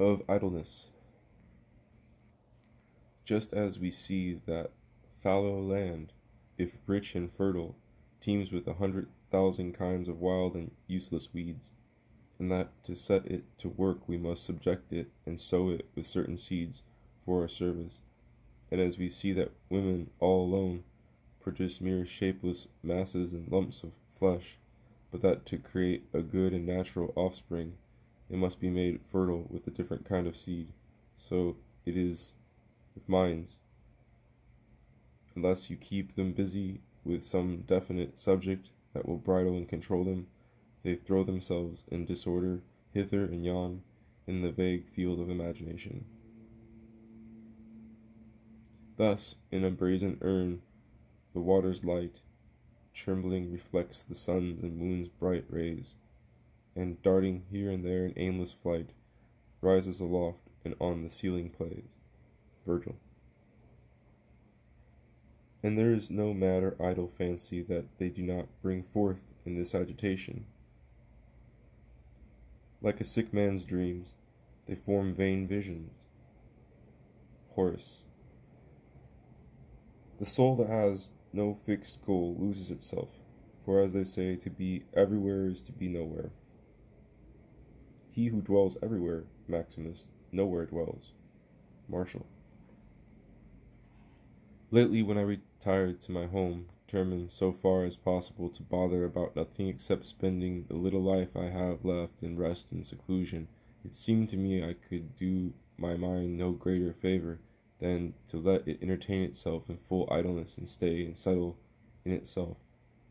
of idleness. Just as we see that fallow land, if rich and fertile, teems with 100,000 kinds of wild and useless weeds, and that to set it to work we must subject it and sow it with certain seeds for our service, and as we see that women all alone produce mere shapeless masses and lumps of flesh, but that to create a good and natural offspring it must be made fertile with a different kind of seed, so it is with minds. Unless you keep them busy with some definite subject that will bridle and control them, they throw themselves in disorder hither and yon in the vague field of imagination. Thus, in a brazen urn, the water's light, trembling, reflects the sun's and moon's bright rays, and darting here and there in aimless flight, rises aloft and on the ceiling plays. Virgil. And there is no mad or idle fancy that they do not bring forth in this agitation. Like a sick man's dreams, they form vain visions. Horace. The soul that has no fixed goal loses itself, for as they say, to be everywhere is to be nowhere. He who dwells everywhere, Maximus, nowhere dwells. Martial. Lately, when I retired to my home, determined so far as possible to bother about nothing except spending the little life I have left in rest and seclusion, it seemed to me I could do my mind no greater favor than to let it entertain itself in full idleness and stay and settle in itself,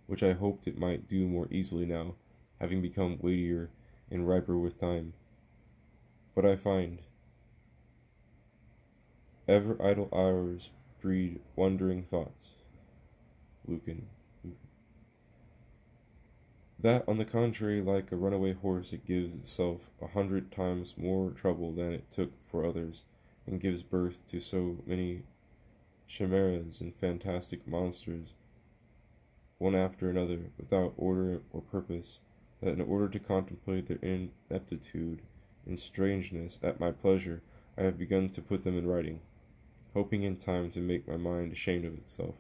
which I hoped it might do more easily now, having become weightier and riper with time. But I find ever idle hours breed wandering thoughts. Lucan. That, on the contrary, like a runaway horse, it gives itself 100 times more trouble than it took for others, and gives birth to so many chimeras and fantastic monsters, one after another, without order or purpose, that in order to contemplate their ineptitude and strangeness at my pleasure, I have begun to put them in writing, hoping in time to make my mind ashamed of itself.